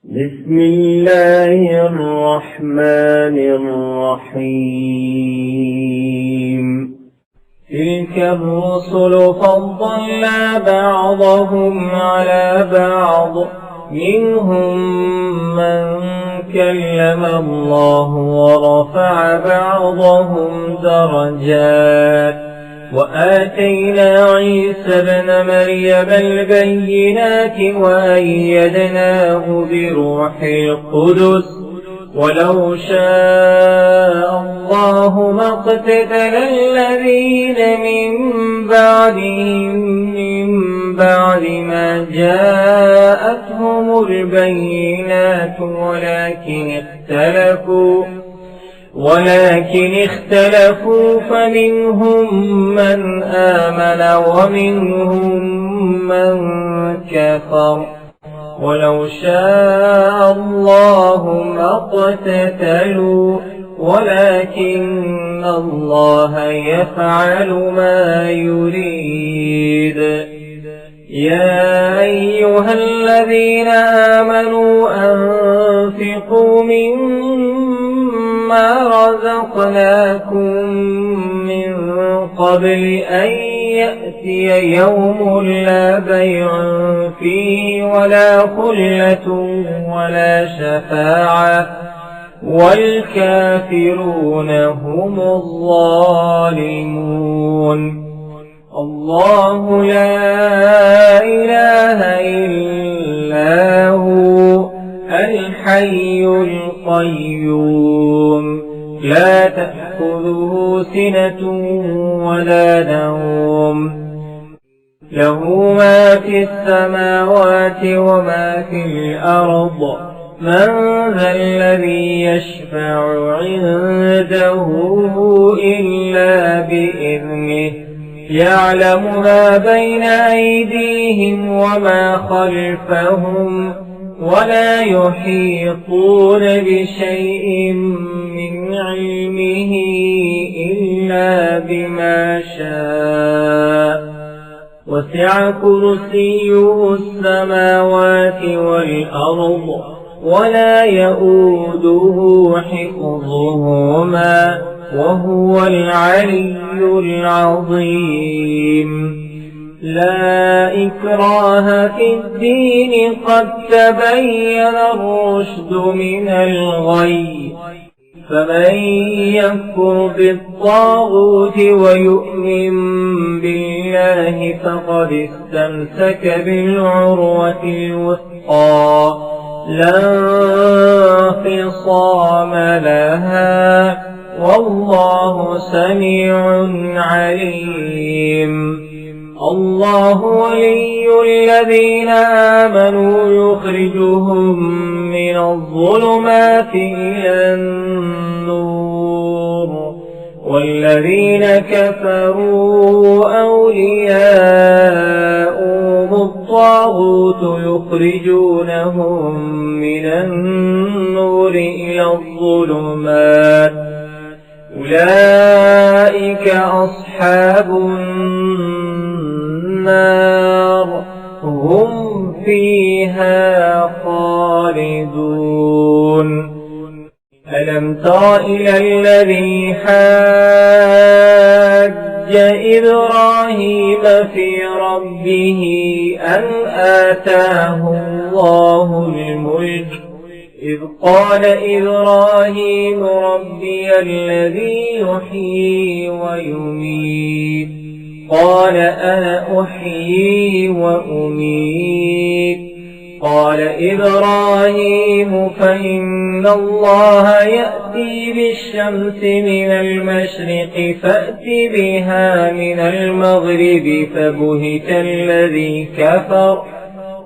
بسم الله الرحمن الرحيم. تلك الرسل فضلنا بعضهم على بعض، منهم من كلم الله ورفع بعضهم درجات، وآتينا عيسى ابن مريم البينات وأيدناه بروح القدس، ولو شاء الله ما اقتتل الذين من بعد ما جاءتهم البينات ولكن اختلفوا فمنهم من آمن ومنهم من كفر، ولو شاء الله ما اقتتلوا ولكن الله يفعل ما يريد. يا أيها الذين آمنوا أنفقوا مما رزقناكم من قبل أن يأتي يوم لا بيع فيه ولا خلة ولا شفاعة والكافرون هم الظالمون. الله لا إله إلا هو الحي القيوم، لا تأخذه سنة ولا نوم، له ما في السماوات وما في الأرض. من ذا الذي يشفع عنده إلا بإذنه، يعلم ما بين أيديهم وما خلفهم، ولا يحيطون بشيء من علمه إلا بما شاء، وسع كرسيه السماوات والأرض ولا يؤوده حفظهما وهو العلي العظيم. لا إكراه في الدين، قد تبين الرشد من الغي، فمن يكفر بالطاغوت ويؤمن بالله فقد استمسك بالعروة الوثقى لا انفصام لها، والله سميع عليم. الله ولي الذين آمنوا يخرجهم من الظلمات إلى النور، والذين كفروا أولياؤهم الطاغوت يخرجونهم من النور إلى الظلمات، أولئك أصحاب النار هم فيها خالدون. ألم تر إلى الذي حاج إبراهيم في ربه أن آتاه الله الملك، إذ قال إبراهيم ربي الذي يحيي ويميت، قال أنا أحيي وأميت. قال إبراهيم فإن الله يأتي بالشمس من المشرق فأت بها من المغرب، فبهت الذي كفر،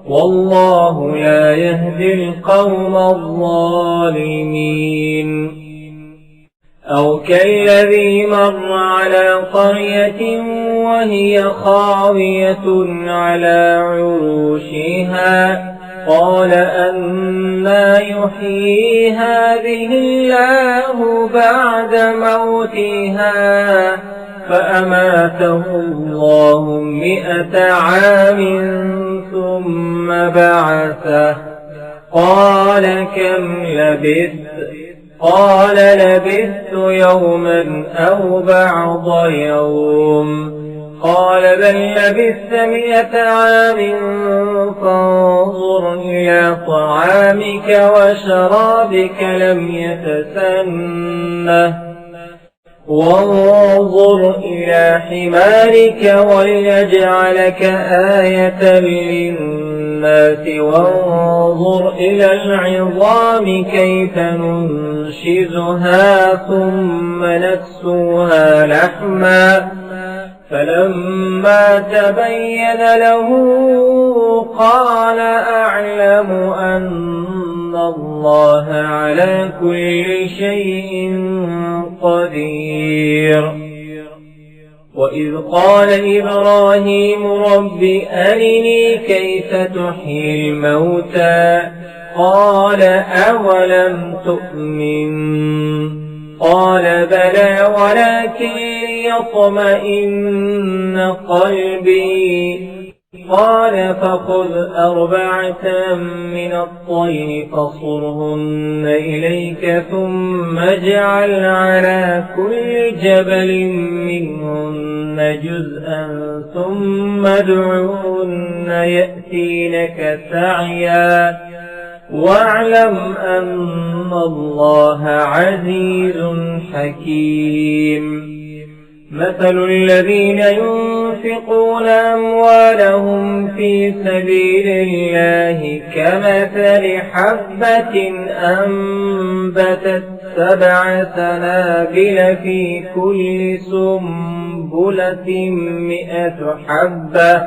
والله لا يهدي القوم الظالمين. أو كالذي مر على قرية وهي خاوية على عروشها، قال أنى يحيي هذه الله بعد موتها، فأماته الله 100 عام ثم بعثه، قال كم لبثت؟ قال لبثت يوما أو بعض يوم. قال بل لبثت 100 عام فانظر إلى طعامك وشرابك لم يتسنه وانظر إلى حمارك وليجعلك آية للناس وانظر إلى العظام كيف ننشزها ثم نكسوها لحما. فلما تبين له قال أعلم أن الله على كل شيء قدير. وإذ قال إبراهيم رب أرني كيف تحيي الموتى قال أولم تؤمن قال بلى ولكن ليطمئن قلبي. قال فخذ 4 من الطير فصرهن إليك ثم اجعل على كل جبل منهن جزءا ثم ادعوهن يأتينك سعيا واعلم أن الله عزيز حكيم. مثل الذين ينفقون أموالهم في سبيل الله كمثل حبة أنبتت 7 سنابل في كل سنبلة 100 حبة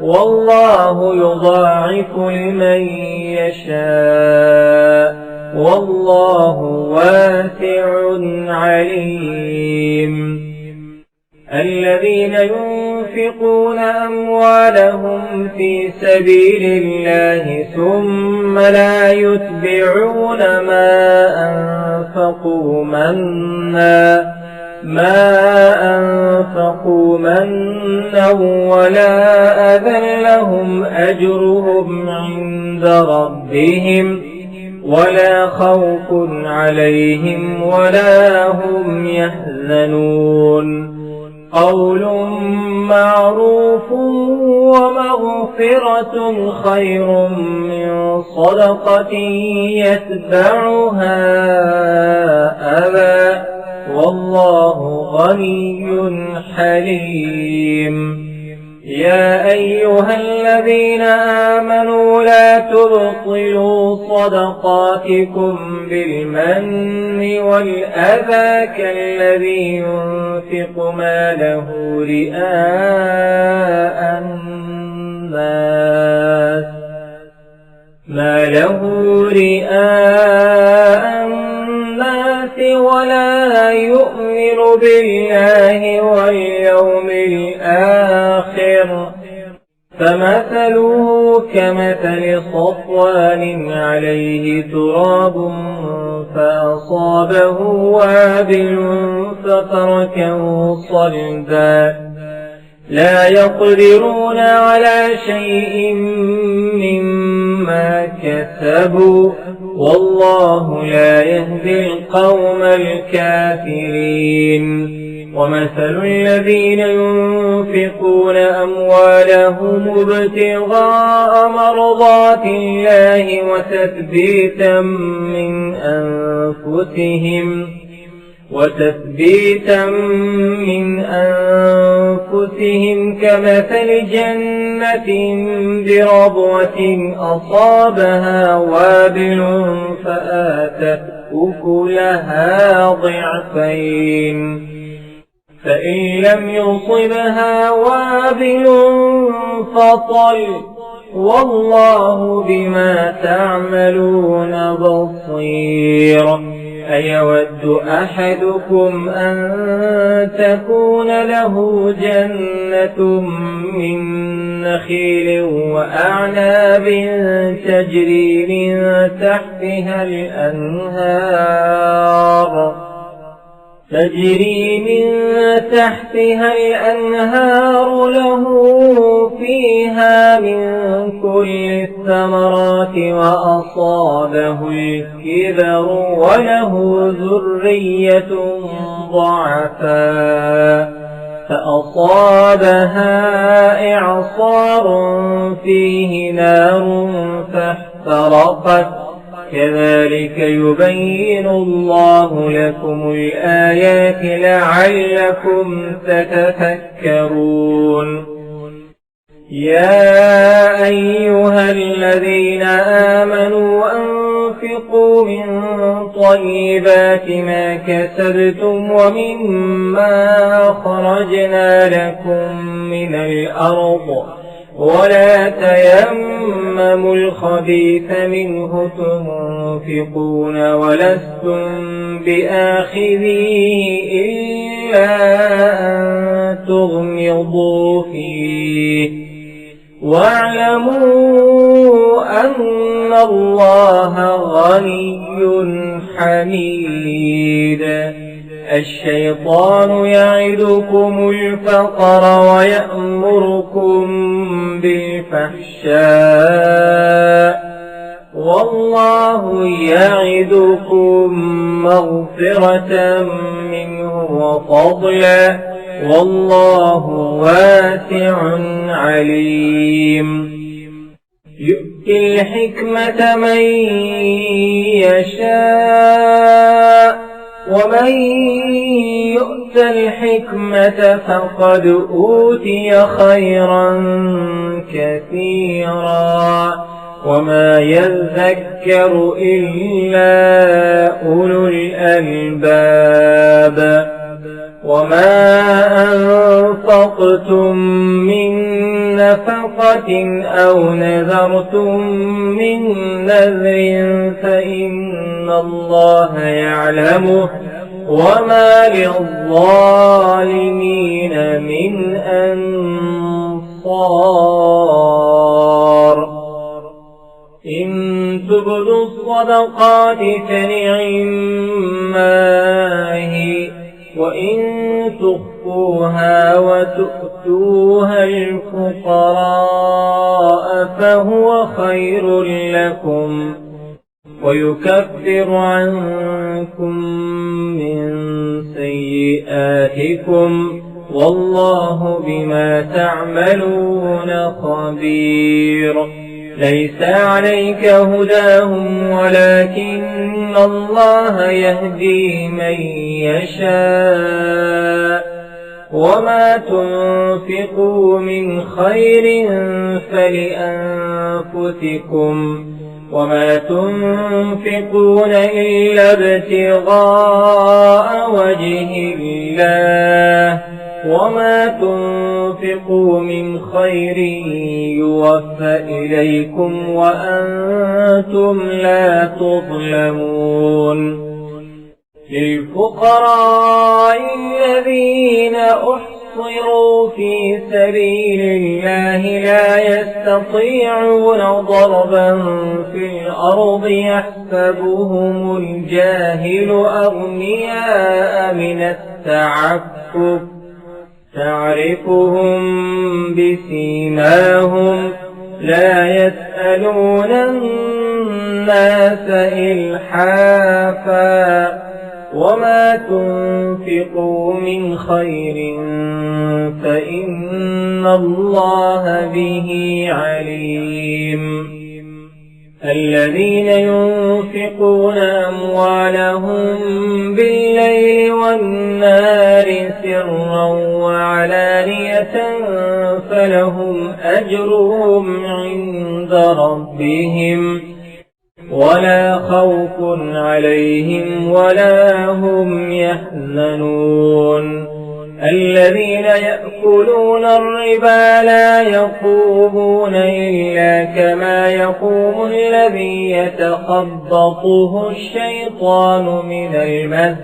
والله يضاعف لمن يشاء والله واسع عليم. الذين ينفقون أموالهم في سبيل الله ثم لا يتبعون ما أنفقوا منا ولا أذى لهم أجرهم عند ربهم ولا خوف عليهم ولا هم يحزنون. قول معروف ومغفرة خير من صدقة يتبعها أذى والله غني حليم. يا أيها الذين آمنوا لا تبطلوا صدقاتكم بالمن والأذى كالذي ينفق ماله رئاء الناس ولا يؤمن بالله واليوم الآخر فمثله كمثل صفوان عليه تراب فأصابه وابل فتركه صلدا لا يقدرون على شيء مما كسبوا والله لا يهدي القوم الكافرين. ومثل الذين ينفقون أموالهم ابتغاء مرضات الله وتثبيتا من أنفسهم كمثل جنة بربوة أصابها وابل فآتت أكلها ضعفين فإن لم يصبها وابل فطل والله بما تعملون بصير. أيود أحدكم أن تكون له جنة من نخيل وأعناب تجري من تحتها الأنهار تجري من تحتها الأنهار له فيها من كل الثمرات وأصابه الكبر وله ذرية ضعفاء فأصابها إعصار فيه نار فاحترقت كذلك يبين الله لكم الآيات لعلكم تتفكرون يا أيها الذين آمنوا أنفقوا من طيبات ما كسبتم ومما أخرجنا لكم من الأرض ولا تيمموا الخبيث منه تنفقون ولستم بآخذيه إلا أن تغمضوا فيه واعلموا أن الله غني حميد الشيطان يعدكم الفقر ويأمركم بالفحشاء والله يعدكم مغفرة منه وفضلا والله واسع عليم يؤتي الحكمة من يشاء ومن يؤت الحكمة فقد أوتي خيرا كثيرا وما يذكر إلا أولو الألباب وما أنفقتم من نفقة أو نذرتم من نذر فإن الله يعلمه وما للظالمين من أنصار إن تبدوا الصدقات فنعماه وإن تخفوها وتؤتوها الفقراء فهو خير لكم ويكفر عنكم من سيئاتكم والله بما تعملون خبير ليس عليك هداهم ولكن الله يهدي من يشاء وما تنفقوا من خير فلأنفسكم وما تنفقون إلا ابتغاء وجه الله وما تنفقوا من خير يوفى إليكم وأنتم لا تظلمون للفقراء الذين أحصروا في سبيل الله لا يستطيعون ضربا في الأرض يحسبهم الجاهل أغنياء من التعفف تعرفهم بسيماهم لا يسألون الناس إلحافا وما تنفقوا من خير فإن الله به عليم الذين ينفقون أموالهم بالليل والنهار سرا وعلانية فلهم أجرهم عند ربهم ولا خوف عليهم ولا هم يحزنون الذين يأكلون الربا لا يقومون إلا كما يقوم الذي يتخبطه الشيطان من المس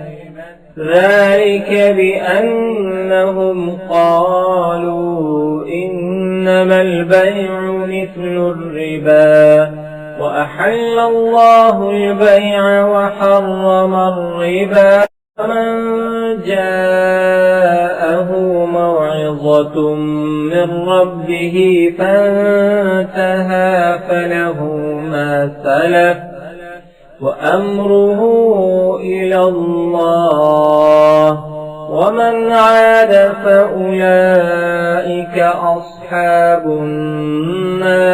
ذلك بأنهم قالوا إنما البيع مثل الربا وأحل الله البيع وحرم الربا ومن جاءه موعظة من ربه فانتهى فله ما سلف وأمره إلى الله ومن عاد فأولئك أصحاب النار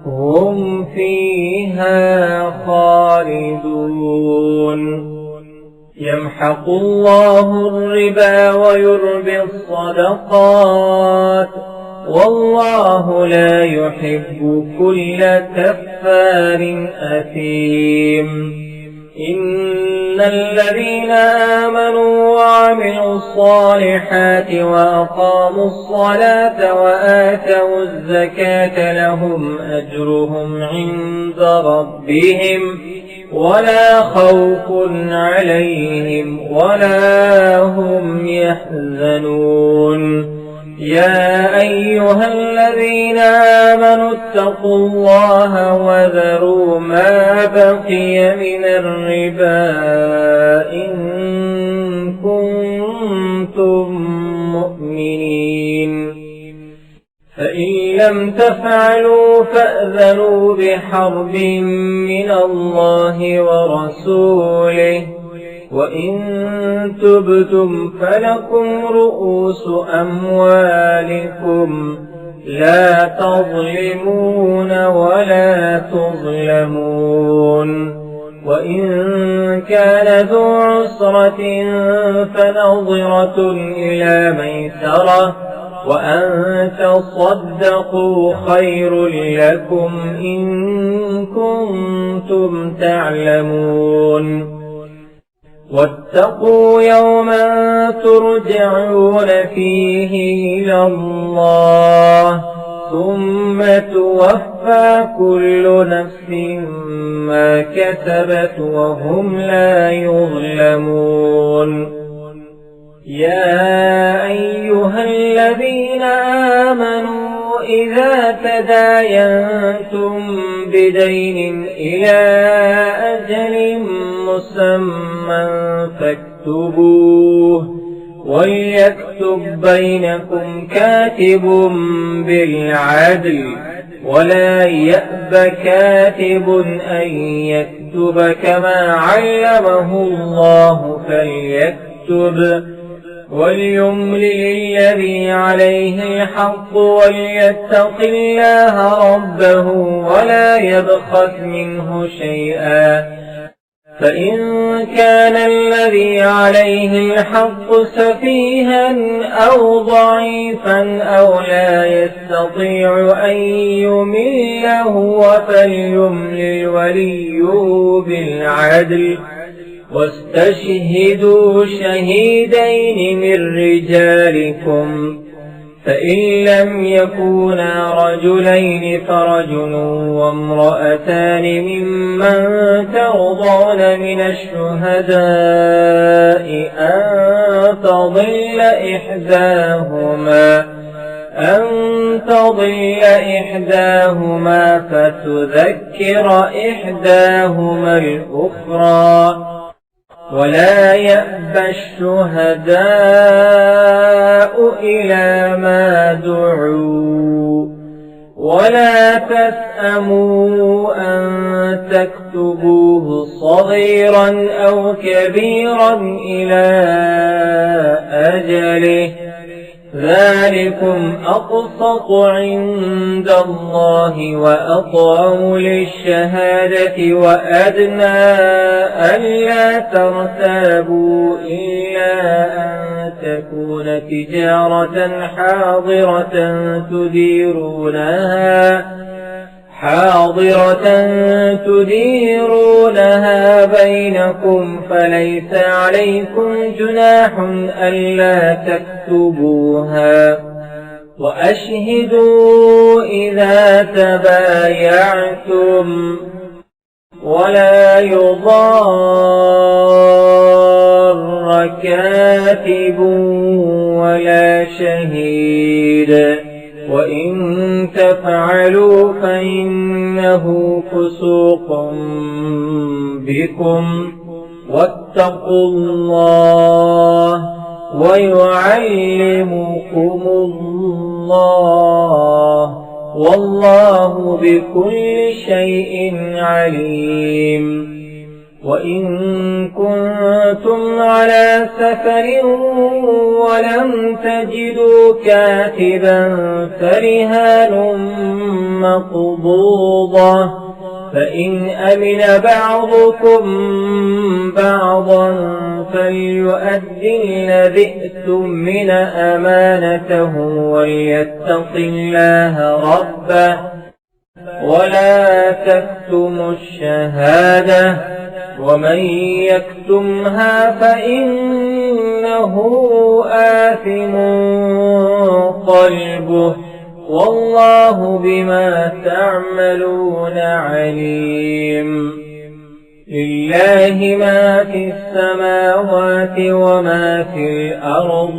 هم فيها خالدون. يمحق الله الربا ويربي الصدقات والله لا يحب كل كفار أثيم. إن الذين آمنوا وعملوا الصالحات وأقاموا الصلاة وآتوا الزكاة لهم أجرهم عند ربهم ولا خوف عليهم ولا هم يحزنون. يا أيها الذين آمنوا اتقوا الله وذروا ما بقي من الربا إن كنتم مؤمنين فإن لم تفعلوا فأذنوا بحرب من الله ورسوله وإن تبتم فلكم رؤوس أموالكم لا تظلمون ولا تظلمون. وإن كان ذو عسرة فنظرة إلى ميسرة وأن تصدقوا خير لكم إن كنتم تعلمون. واتقوا يوما ترجعون فيه إلى الله ثم توفى كل نفس ما كسبت وهم لا يظلمون. يا أيها الذين آمنوا إذا تداينتم بدين إلى أجل مسمى فاكتبوه وليكتب بينكم كاتب بالعدل ولا يأب كاتب أن يكتب كما علمه الله فليكتب وليملل الذي عليه الحق وليتق الله ربه ولا يبخس منه شيئا فإن كان الذي عليه الحق سفيها أو ضعيفا أو لا يستطيع أن يمل هو فليملل وليه بالعدل واستشهدوا شهيدين من رجالكم فإن لم يكونا رجلين فرجل وامرأتان ممن ترضون من الشهداء أن تضل إحداهما فتذكر إحداهما الأخرى ولا يأبى الشهداء إلى ما دعوا ولا تسأموا أن تكتبوه صغيرا أو كبيرا إلى أجله ذلكم أقسط عند الله وأقوم للشهادة وأدنى ألا ترتابوا إلا أن تكون تجارة حاضرة تديرونها بينكم فليس عليكم جناح ألا تكتبوها وأشهدوا إذا تبايعتم ولا يضار كاتب ولا شهيد وإن تفعلوا فإنه فسوق بكم واتقوا الله ويعلمكم الله والله بكل شيء عليم. وإن كنتم على سفر ولم تجدوا كاتبا فرهان مقبوضة، فإن أمن بعضكم بعضا فليؤدي الذي ائتمن أمانته وليتق الله ربه ولا تكتموا الشهادة، ومن يكتمها فإنه آثم قلبه والله بما تعملون عليم. لله ما في السماوات وما في الأرض،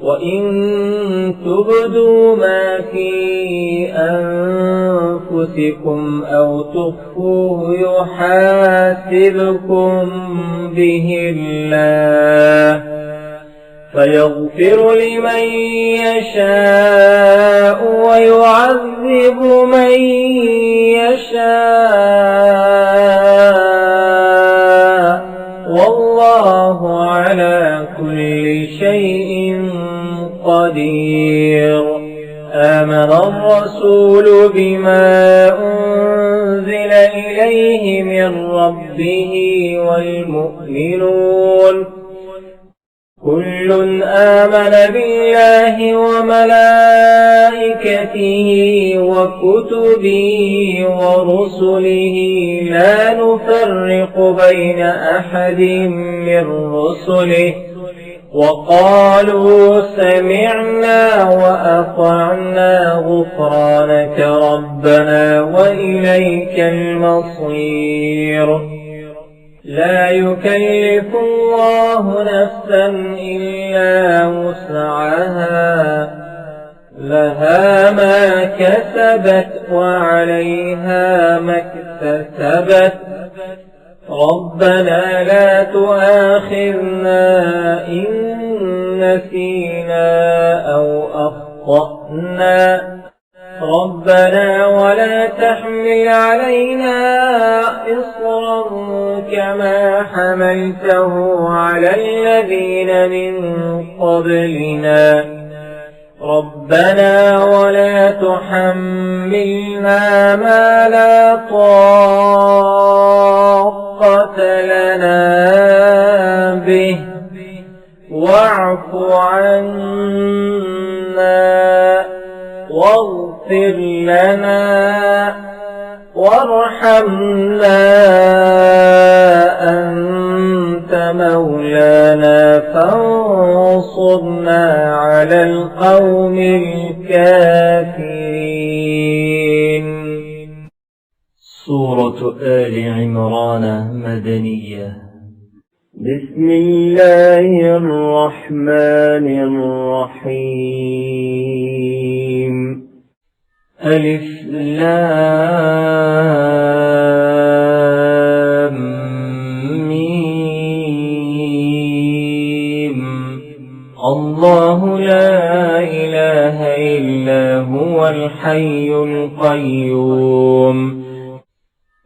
وإن تبدوا ما في أنفسكم أو تخفوه يحاسبكم به الله، فيغفر لمن يشاء ويعذب من يشاء والله على كل شيء قدير. آمن الرسول بما أنزل إليه من ربه والمؤمنون كل آمن بالله وملائكته وكتبه ورسله لا نفرق بين أحد من رسله وقالوا سمعنا وأطعنا غفرانك ربنا وإليك المصير. لا يكلف الله نفسا إلا وسعها، لها ما كسبت وعليها ما اكتسبت. ربنا لا تؤاخذنا إن نسينا أو أخطأنا، ربنا ولا تحمل علينا إصرا كما حملته على الذين من قبلنا، ربنا ولا تحملنا ما لا طاقة لنا به واعف عنا واغفر لنا وارحمنا أنت مولانا فانصرنا على القوم الكافرين. سورة آل عمران مدنية. بسم الله الرحمن الرحيم. ألف لام ميم. الله لا إله إلا هو الحي القيوم،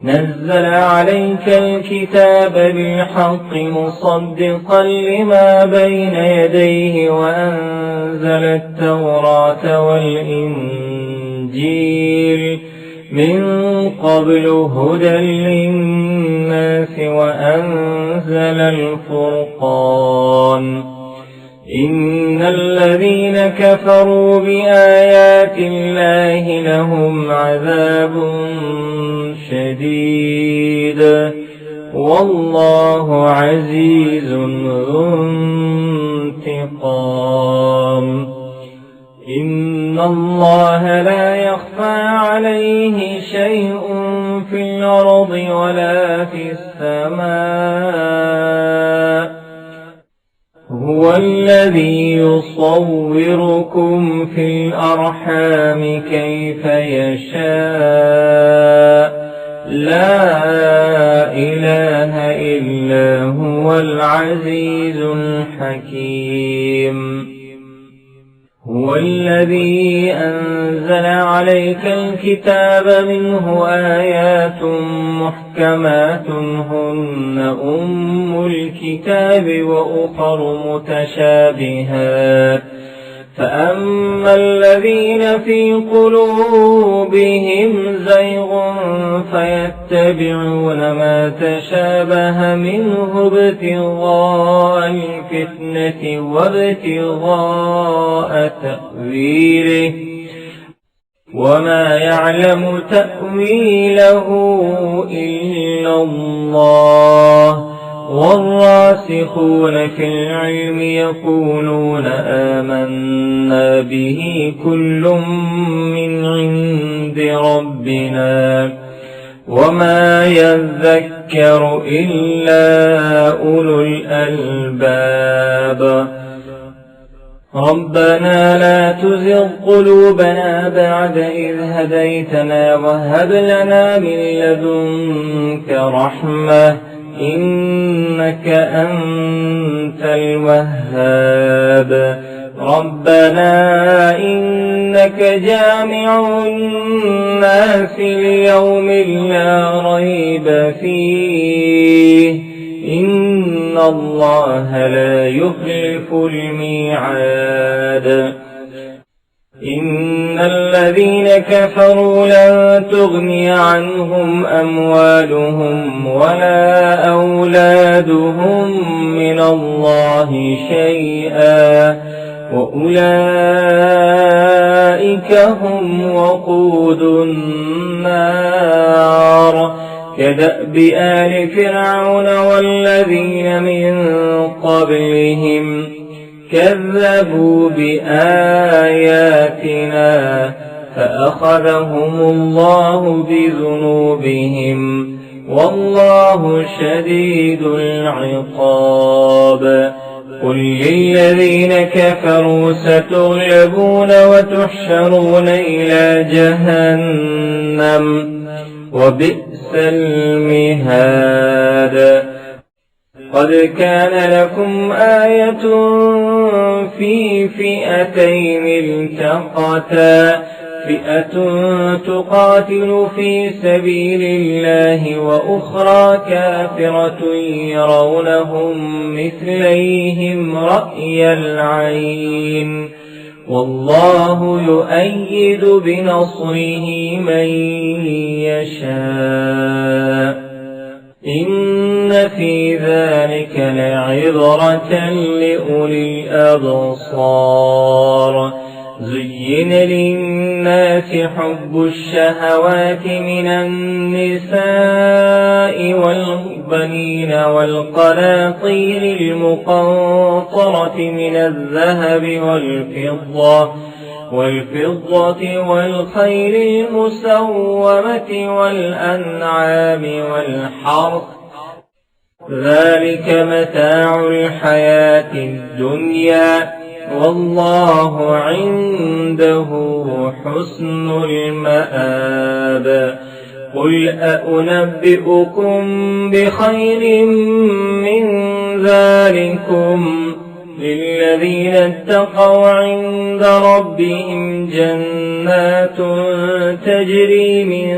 نزل عليك الكتاب بالحق مصدقا لما بين يديه وأنزل التوراة والإنجيل من قبل هدى للناس وأنزل الفرقان. إن الذين كفروا بآيات الله لهم عذاب شديد والله عزيز ذو انتقام. إن الله لا يخفى عليه شيء في الأرض ولا في السماء، هو الذي يصوركم في الأرحام كيف يشاء، لا إله إلا هو هو العزيز الحكيم. هو الذي أنزل عليك الكتاب منه آيات محكمات هن أم الكتاب وأخر متشابهات فأما الذين في قلوبهم زيغ فيتبعون ما تشابه منه ابتغاء الفتنة وابتغاء تأويله وما يعلم تأويله إلا الله والراسخون في العلم يقولون آمنا به كل من عند ربنا وما يذكر إلا أولو الألباب. ربنا لا تزغ قلوبنا بعد إذ هديتنا وهب لنا من لدنك رحمة إنك أنت الوهاب. ربنا إنك جامع الناس ليوم لا ريب فيه إن الله لا يخلف الميعاد. إن الذين كفروا لن تغني عنهم أموالهم ولا أولادهم من الله شيئا وأولئك هم وقود النار كدأب آل فرعون والذين من قبلهم كذبوا بآياتنا فأخذهم الله بذنوبهم والله شديد العقاب. قل للذين كفروا ستغلبون وتحشرون إلى جهنم وبئس المهاد. قد كان لكم آية في فئتين التقتا فئة تقاتل في سبيل الله وأخرى كافرة يرونهم مثليهم رأي العين والله يؤيد بنصره من يشاء إن في ذلك لعبرة لأولي الأبصار. زين للناس حب الشهوات من النساء والبنين والقناطير المقنطرة من الذهب والفضة والخيل المسومة والأنعام والحرث ذلك متاع الحياة الدنيا والله عنده حسن المآب. قل أأنبئكم بخير من ذلكم للذين اتقوا عند ربهم جنات تجري من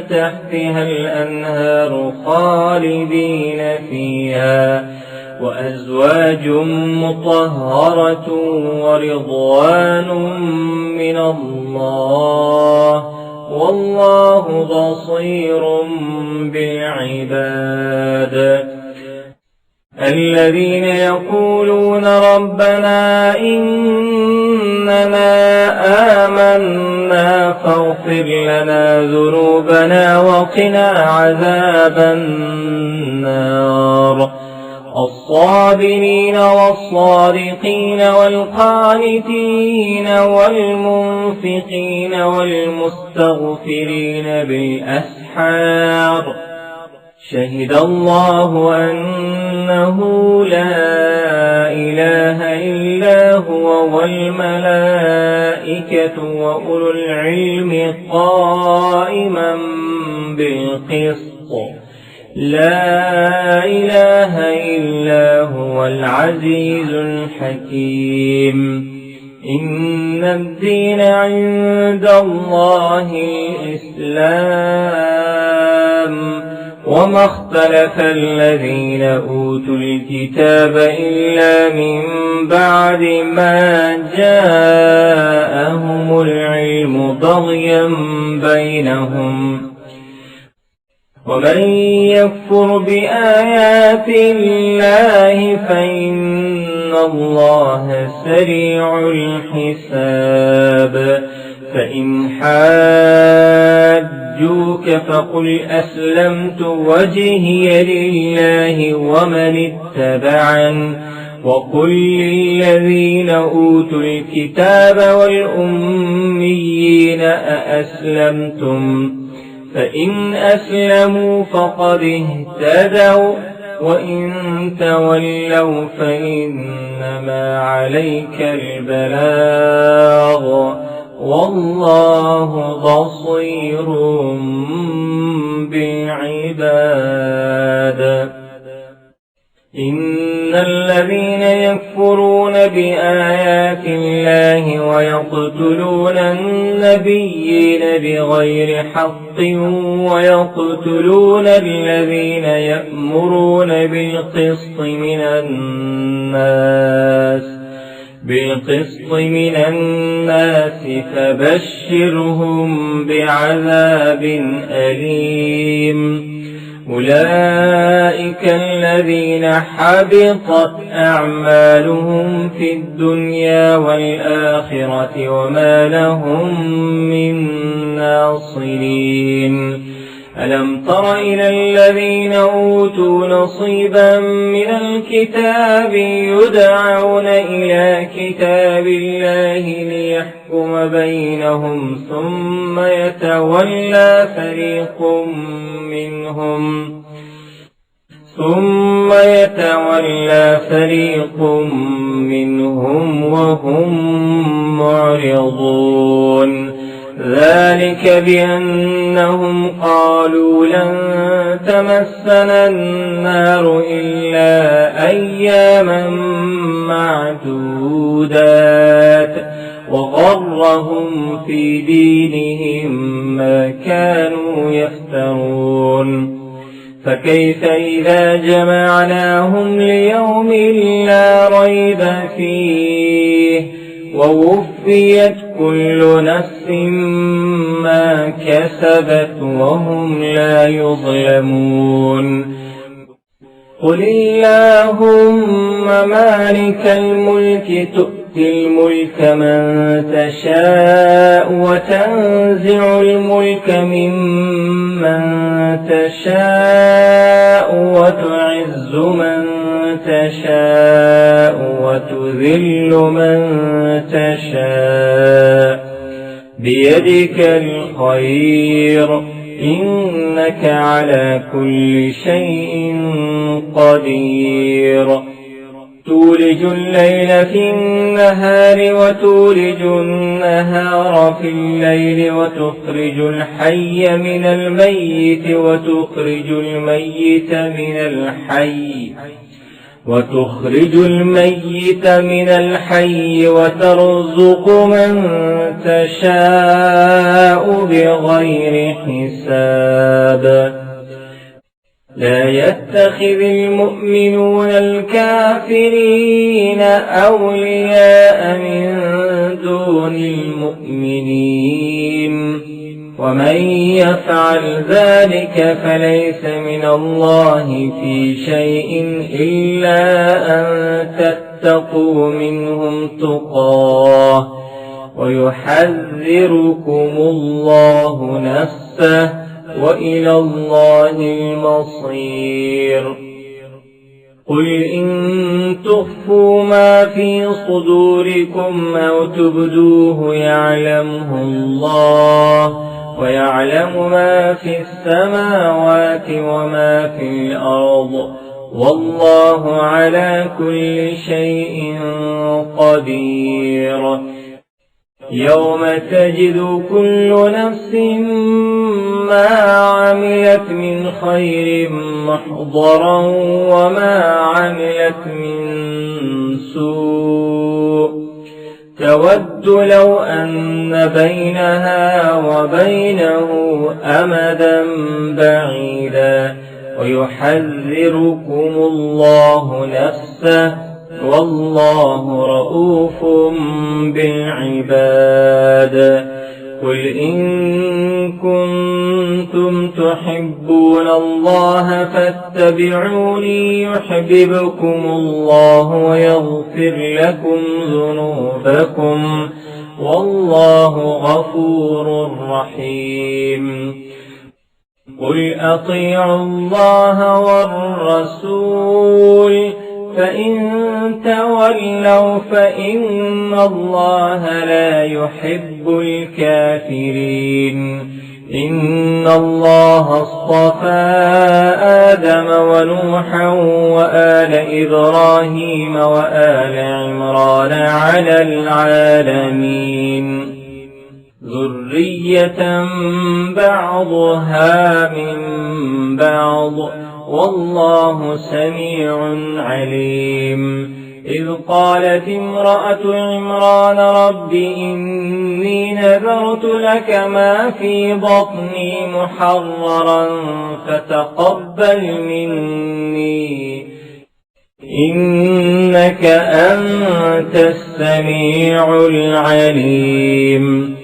تحتها الأنهار خالدين فيها وأزواج مطهرة ورضوان من الله والله بصير بالعباد. الذين يقولون ربنا إننا آمنا فاغفر لنا ذنوبنا وقنا عذاب النار. الصابرين والصادقين والقانتين والمنفقين والمستغفرين بالأسحار شهد الله أنه لا إله إلا هو والملائكة وأولو العلم قائما بالقسط لا إله إلا هو العزيز الحكيم إن الدين عند الله الإسلام وما اختلف الذين أوتوا الكتاب إلا من بعد ما جاءهم العلم بغيا بينهم ومن يكفر بآيات الله فإن الله سريع الحساب فإن حاجوك فقل أسلمت وجهي لله ومن اتبعن وقل للذين أوتوا الكتاب والأميين أأسلمتم فإن أسلموا فقد اهتدوا وإن تولوا فإنما عليك البلاغ والله بصير بالعباد إن الذين يكفرون بآيات الله ويقتلون النبيين بغير حق ويقتلون الذين يأمرون بالقسط من الناس فبشرهم بعذاب أليم أولئك الذين حبطت أعمالهم في الدنيا والآخرة وما لهم من ناصرين ألم تر إلى الذين أوتوا نصيبا من الكتاب يدعون إلى كتاب الله ليحكم بينهم ثم يتولى فريق منهم وهم معرضون ذلك بأنهم قالوا لن تمسنا النار إلا أياما معدودات وغرهم في دينهم ما كانوا يفترون فكيف إذا جمعناهم ليوم لا ريب فيه ووفيت كل نفس ما كسبت وهم لا يظلمون قل اللهم مالك الملك تؤتي الملك من تشاء وتنزع الملك ممن تشاء وتعز من تشاء وتذل من تشاء بيدك الخير إنك على كل شيء قدير تولج الليل في النهار وتولج النهار في الليل وتخرج الحي من الميت وتخرج الميت من الحي وترزق من تشاء بغير حساب لا يتخذ المؤمنون الكافرين أولياء من دون المؤمنين ومن يفعل ذلك فليس من الله في شيء إلا أن تتقوا منهم تقاه ويحذركم الله نفسه وإلى الله المصير قل إن تخفوا ما في صدوركم أو تبدوه يعلمه الله ويعلم ما في السماوات وما في الأرض والله على كل شيء قدير يوم تجد كل نفس ما عملت من خير محضرا وما عملت من سوء تود لو أن بينها وبينه أمدا بعيدا ويحذركم الله نفسه والله رؤوف بالعباد قل إن كنتم تحبون الله فاتبعوني يحببكم الله ويغفر لكم ذنوبكم والله غفور رحيم قل أطيعوا الله والرسول فإن تولوا فإن الله لا يحب الكافرين إن الله اصطفى آدم ونوحا وآل إبراهيم وآل عمران على العالمين ذرية بعضها من بعض والله سميع عليم إذ قالت امرأة عمران رب إني نذرت لك ما في بطني محررا فتقبل مني إنك أنت السميع العليم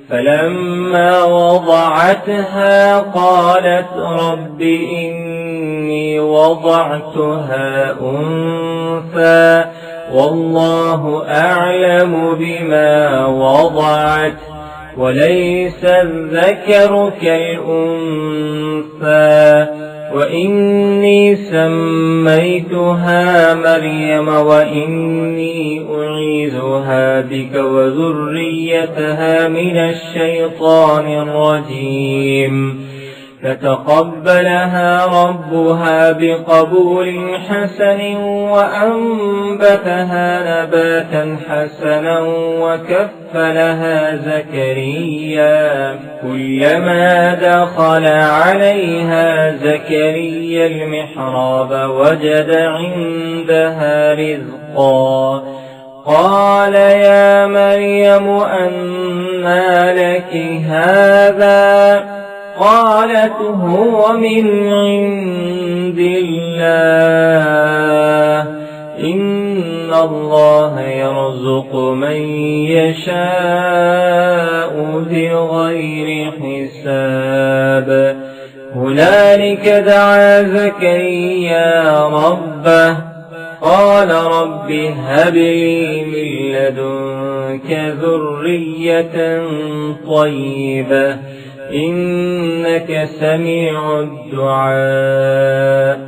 فلما وضعتها قالت رب إني وضعتها أنثى والله أعلم بما وضعت وليس الذكر كالأنثى وإني سميتها مريم وإني أعيذها بك وذريتها من الشيطان الرجيم فتقبلها ربها بقبول حسن وأنبتها نباتا حسنا وكفلها زكريا كلما دخل عليها زكريا المحراب وجد عندها رزقا قال يا مريم أنى لك هذا قالت هو من عند الله إن الله يرزق من يشاء بغير حساب هنالك دعا زكريا ربه قال رب هب لي من لدنك ذرية طيبة إنك سميع الدعاء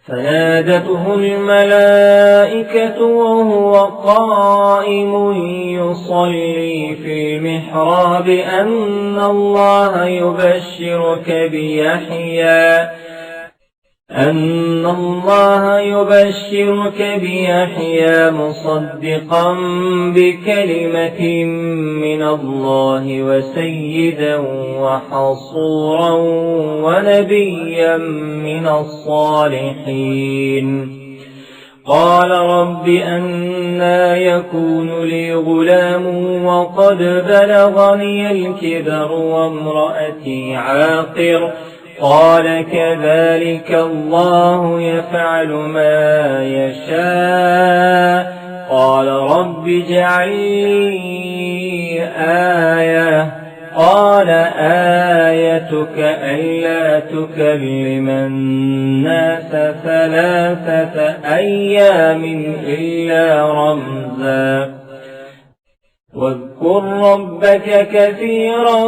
فنادته الملائكة وهو قائم يصلي في المحراب أن الله يبشرك بيحيى مصدقا بكلمة من الله وسيدا وحصورا ونبيا من الصالحين قال رب أنى يكون لي غلام وقد بلغني الكبر وامرأتي عاقر قال كذلك الله يفعل ما يشاء قال رب اجعل لي آية قال آيتك ألا تكلم الناس 3 أيام إلا رمزا واذكر ربك كثيرا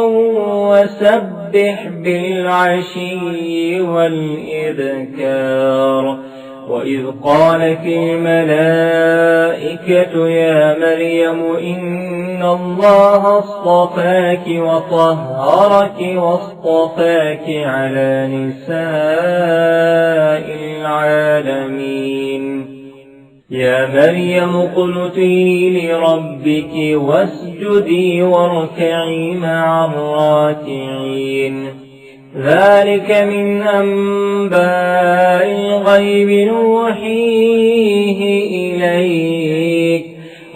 وسبح بالعشي والإذكار وإذ قالت الملائكة يا مريم إن الله اصطفاك وطهرك واصطفاك على نساء العالمين يا مريم اقنتي لربك واسجدي واسجدي واركعي مع الراكعين. ذلك من أنباء الغيب نوحيه إليك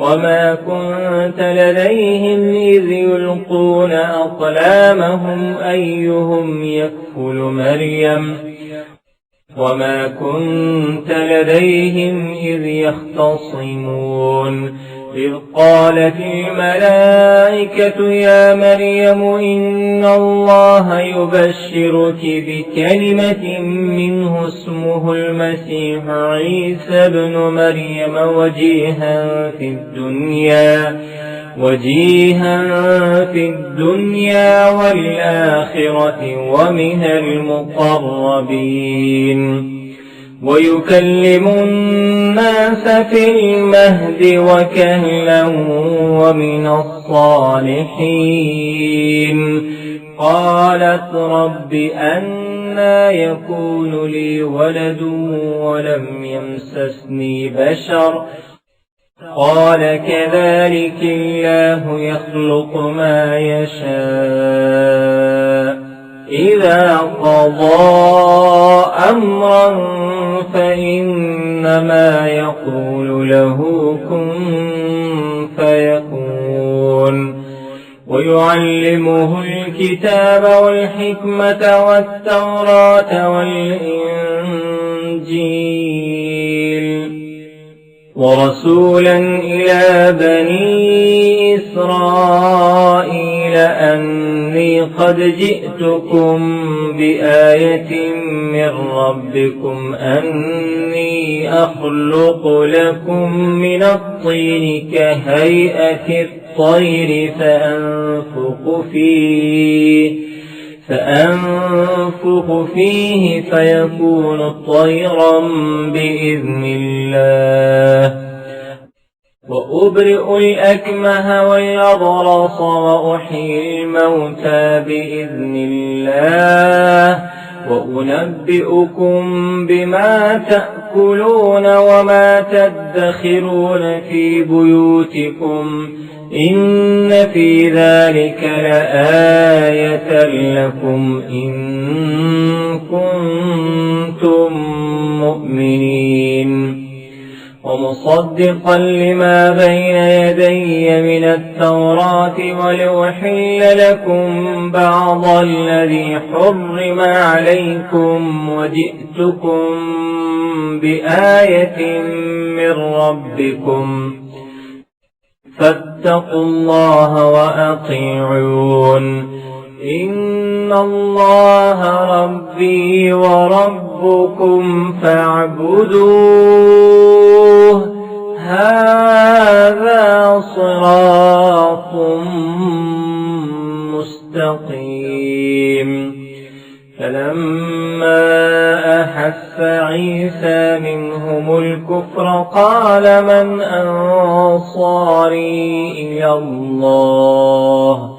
وما كنت لديهم إذ يلقون أقلامهم أيهم يكفل مريم وما كنت لديهم إذ يختصمون. إذ قالت الملائكة يا مريم إن الله يبشرك بكلمة منه اسمه المسيح عيسى بن مريم وجيها في الدنيا والآخرة ومن المقربين ويكلم الناس في المهد وكهلا ومن الصالحين. قالت رب أنى يكون لي ولد ولم يمسسني بشر قال كذلك الله يخلق ما يشاء إذا قضى أمرا فإنما يقول له كن فيكون. ويعلمه الكتاب والحكمة والتوراة والإنجيل ورسولا إلى بني إسرائيل أني قد جئتكم بآية من ربكم أني أخلق لكم من الطين كهيئة الطير فأنفخ فيه فيكون طيرا بإذن الله. وأبرئ الأكمه والأبرص وأحيي الموتى بإذن الله وأنبئكم بما تأكلون وما تدخرون في بيوتكم إن في ذلك لآية لكم إن كنتم مؤمنين. ومصدقا لما بين يدي من التوراة ولأحل لكم بعض الذي حرم عليكم وجئتكم بآية من ربكم فاتقوا الله وأطيعون. إن الله ربي وربكم فاعبدوه هذا صراط مستقيم. فلما أحس عيسى منهم الكفر قال من أنصاري إلى الله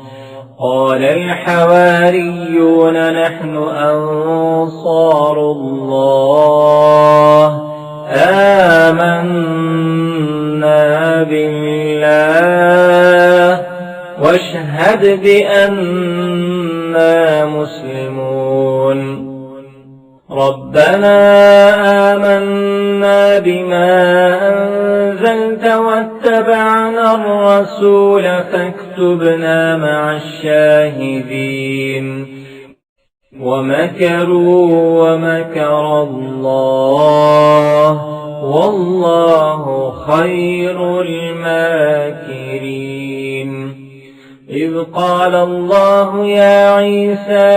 قال الحواريون نحن أنصار الله آمنا بالله واشهد بأننا مسلمون. ربنا آمنا بما أنزلت واتبعنا الرسول فاكتبنا مع الشاهدين. ومكروا ومكر الله والله خير الماكرين. إذ قال الله يا عيسى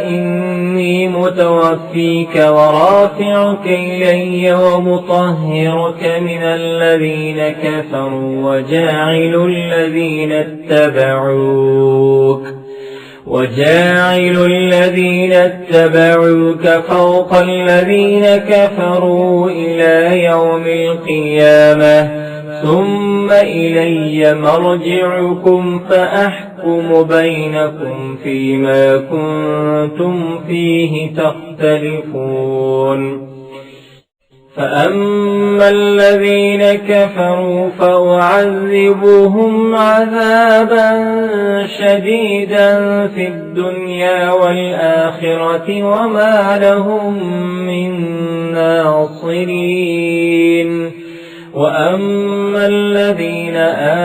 إني متوفيك ورافعك إلي ومطهرك من الذين كفروا وجاعل الذين اتبعوك فوق الذين كفروا إلى يوم القيامة ثم إلي مرجعكم فأحكم بينكم فيما كنتم فيه تختلفون. فأما الذين كفروا فأعذبهم عذابا شديدا في الدنيا والآخرة وما لهم من ناصرين. وأما الذين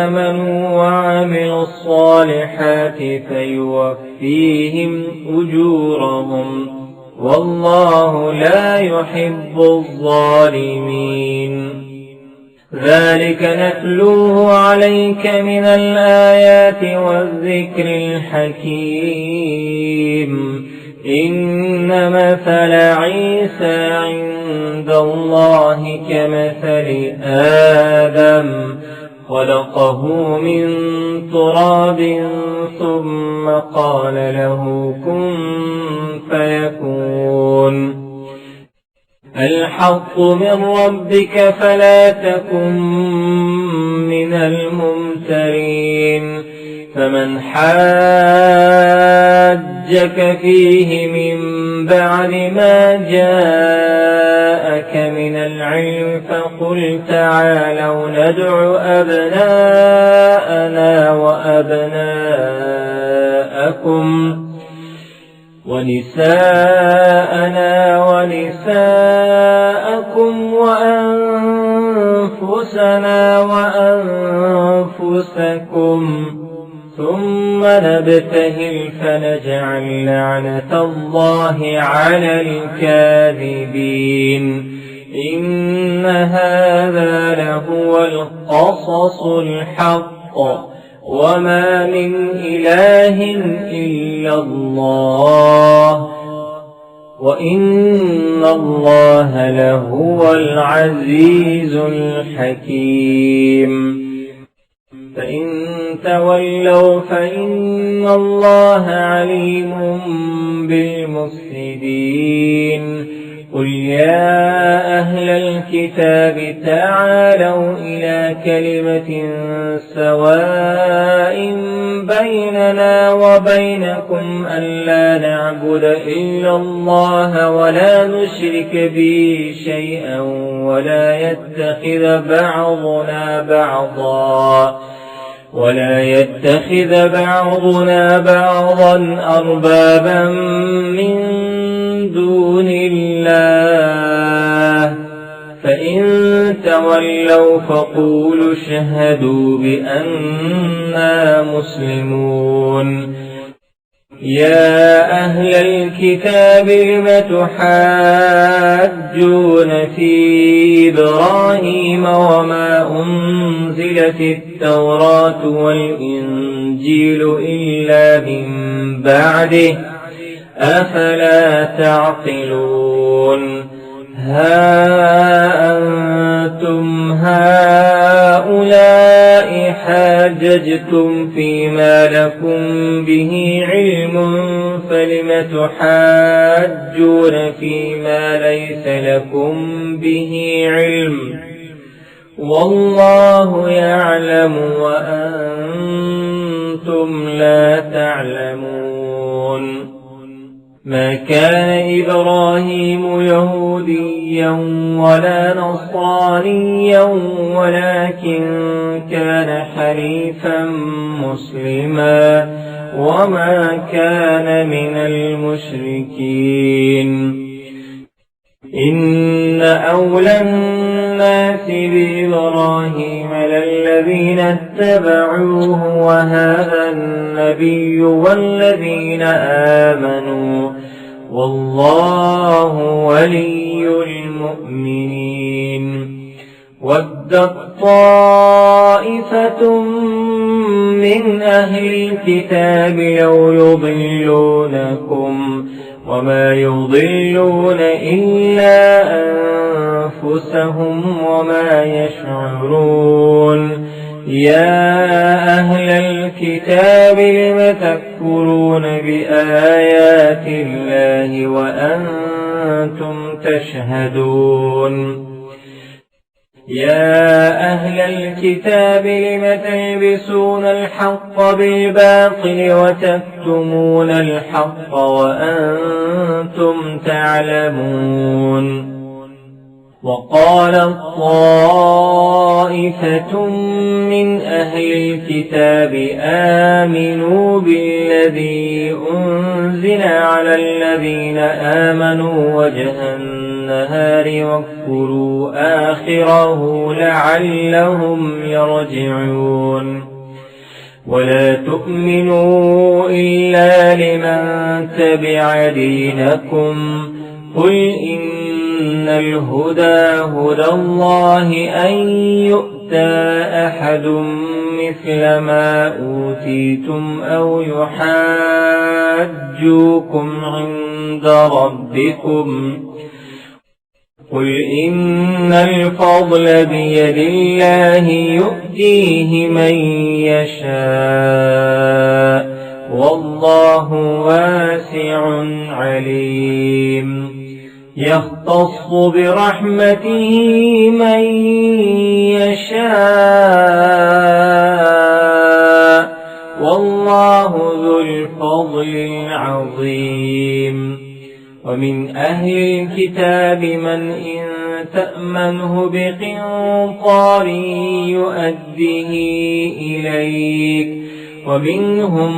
آمنوا وعملوا الصالحات فيوفيهم أجورهم والله لا يحب الظالمين. ذلك نتلوه عليك من الآيات والذكر الحكيم. إن مثل عيسى عند الله كمثل آدم خلقه من تراب ثم قال له كن فيكون. الحق من ربك فلا تكن من الممترين. فمن حاجك فيه من بعد ما جاءك من العلم فقل تعالوا ندع أبناءنا وأبناءكم ونساءنا ونساءكم وأنفسنا وأنفسكم ثم نبتهل فنجعل لعنة الله على الكاذبين. إن هذا لهو القصص الحق وما من إله إلا الله وإن الله لهو العزيز الحكيم. فإن تولوا فإن الله عليم بالمفسدين. قل يا أهل الكتاب تعالوا إلى كلمة سواء بيننا وبينكم ألا نعبد إلا الله ولا نشرك به شيئا ولا يتخذ بعضنا بعضا أربابا من دون الله. فإن تولوا فقولوا اشهدوا بأننا مسلمون. يا أهل الكتاب لم تحاجون في إبراهيم وما أنزلت التوراة والإنجيل إلا من بعده أفلا تعقلون. ها أنتم هؤلاء حاججتم فيما لكم به علم فلم تحاجون فيما ليس لكم به علم والله يعلم وأنتم لا تعلمون. ما كان إبراهيم يهوديا ولا نصرانيا ولكن كان حنيفا مسلما وما كان من المشركين. إن أولى الناس بإبراهيم للذين اتبعوه وهذا النبي والذين آمنوا والله ولي المؤمنين. ودت طائفة من أهل الكتاب لو يضلونكم وما يضلون إلا أنفسهم وما يشعرون. يا أهل الكتاب لم تكفرون بآيات الله وأنتم تشهدون. يا أهل الكتاب لم تلبسون الحق بالباطل وتكتمون الحق وأنتم تعلمون. وقال طائفة من أهل الكتاب آمنوا بالذي أنزل على الذين آمنوا وجه النهار واكفروا آخره لعلهم يرجعون ولا تؤمنوا إلا لمن تبع دينكم قل إن الهدى هدى الله أن يؤتى أحد مثل ما أوتيتم أو يحاجوكم عند ربكم قل إن الفضل بيد الله يؤتيه من يشاء والله واسع عليم يختص برحمته من يشاء والله ذو الفضل العظيم ومن أهل الكتاب من إن تأمنه بقنطار يؤديه إليك ومنهم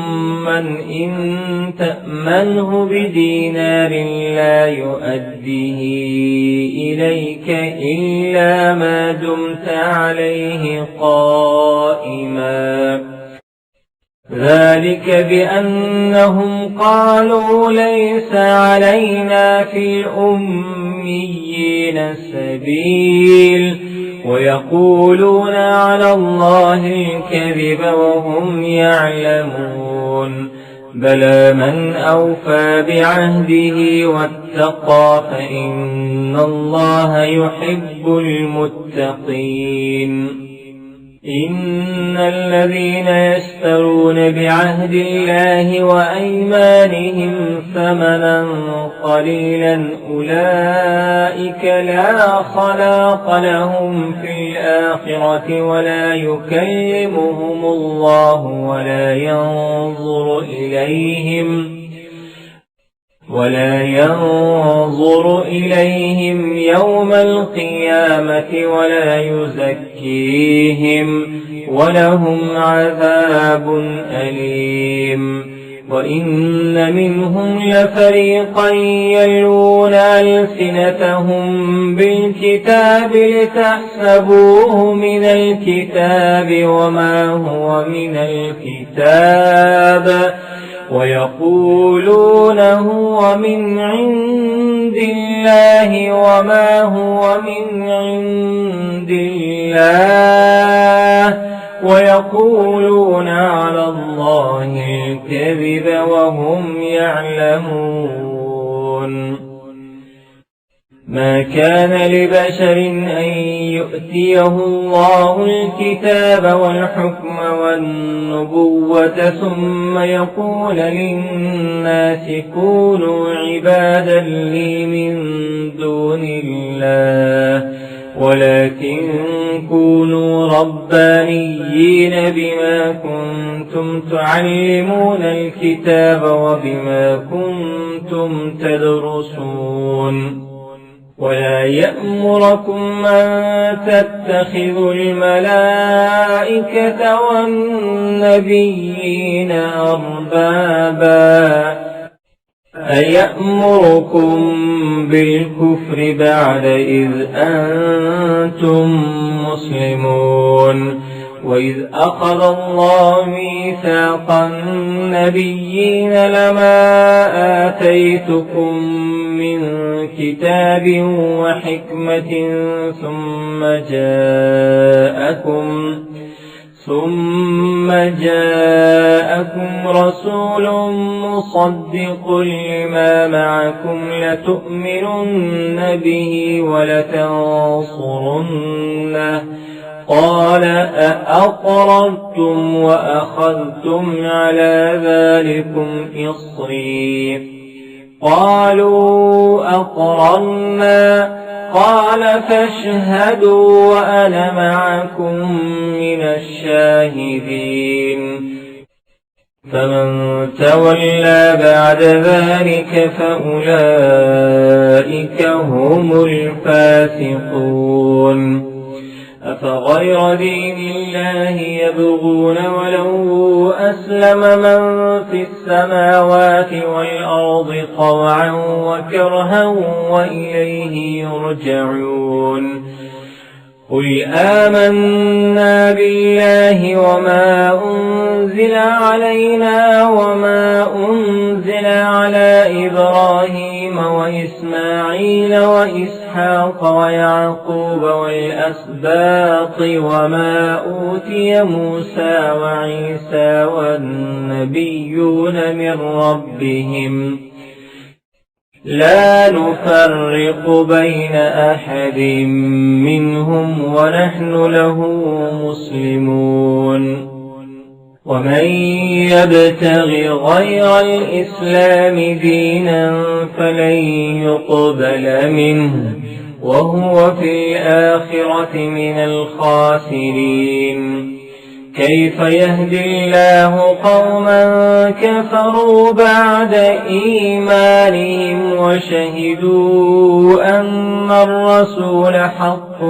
من إن تأمنه بدينار لا يؤديه إليك إلا ما دمت عليه قائما ذلك بأنهم قالوا ليس علينا في الأميين سبيل ويقولون على الله الكذب وهم يعلمون بلى من أوفى بعهده واتقى فإن الله يحب المتقين إن الذين يشترون بعهد الله وأيمانهم ثمنا قليلا أولئك لا خلاق لهم في الآخرة ولا يكلمهم الله ولا ينظر إليهم يوم القيامة ولا يزكيهم ولهم عذاب أليم وإن منهم لفريقا يلون ألسنتهم بالكتاب لتحسبوه من الكتاب وما هو من الكتاب ويقولون هو من عند الله وما هو من عند الله ويقولون على الله الكذب وهم يعلمون ما كان لبشر أن يؤتيه الله الكتاب والحكم والنبوة ثم يقول للناس كونوا عبادا لي من دون الله ولكن كونوا ربانيين بما كنتم تعلمون الكتاب وبما كنتم تدرسون ولا يأمركم أن تتخذوا الملائكة والنبيين أربابا أيأمركم بالكفر بعد إذ أنتم مسلمون وإذ أخذ الله ميثاق النبيين لما آتيتكم من كتاب وحكمة ثم جاءكم رسول مصدق لما معكم لتؤمنن به ولتنصرنه قال أأقررتم وأخذتم على ذلكم إصري قالوا أقررنا قال فاشهدوا وأنا معكم من الشاهدين فمن تولى بعد ذلك فأولئك هم الفاسقون أفغير دين الله يبغون وله أسلم من في السماوات والأرض طوعا وكرها وإليه يرجعون قل آمنا بالله وما أنزل علينا وما أنزل على إبراهيم وإسماعيل وإسحاق ويعقوب والأسباط وما أوتي موسى وعيسى والنبيون من ربهم لا نفرق بين أحد منهم ونحن له مسلمون ومن يبتغ غير الإسلام دينا فلن يقبل منه وهو في الآخرة من الخاسرين كيف يهدي الله قوما كفروا بعد إيمانهم وشهدوا أن الرسول حق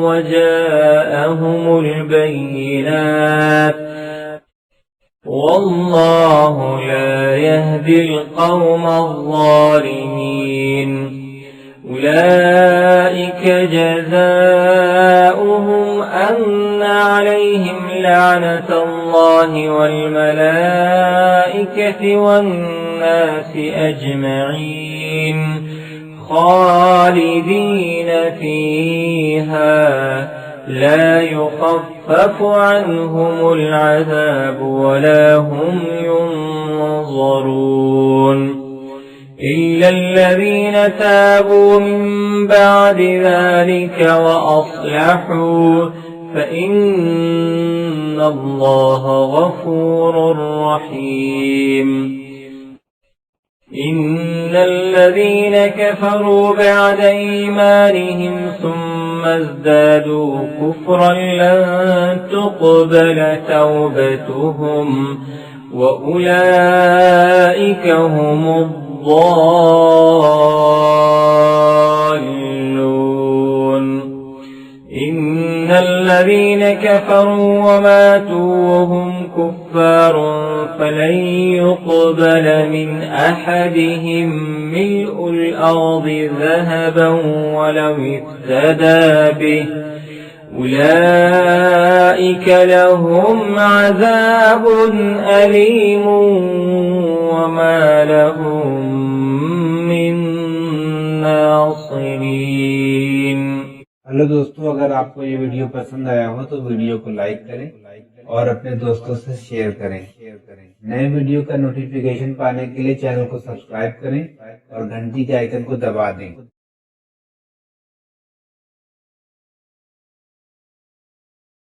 وجاءهم البينات والله لا يهدي القوم الظالمين أولئك جزاؤهم أن عليهم لعنة الله والملائكة والناس أجمعين خالدين فيها لا يخفف عنهم العذاب ولا هم ينظرون إلا الذين تابوا من بعد ذلك وأصلحوا فإن الله غفور رحيم إن الذين كفروا بعد إيمانهم ثم ازدادوا كفرا لن تقبل توبتهم وأولئك هم الضالون إن الذين كفروا وماتوا وهم كفار فلن يقبل من أحدهم ملء الأرض ذهبا ولو افتدى به أولئك لهم عذاب أليم وما لهم من नासिरीन। हेलो दोस्तों, अगर आपको ये वीडियो पसंद आया हो तो वीडियो को लाइक करें और अपने दोस्तों से शेयर करें। नए वीडियो का नोटिफिकेशन पाने के लिए चैनल को सब्सक्राइब करें और घंटी के आइकन को दबा दें।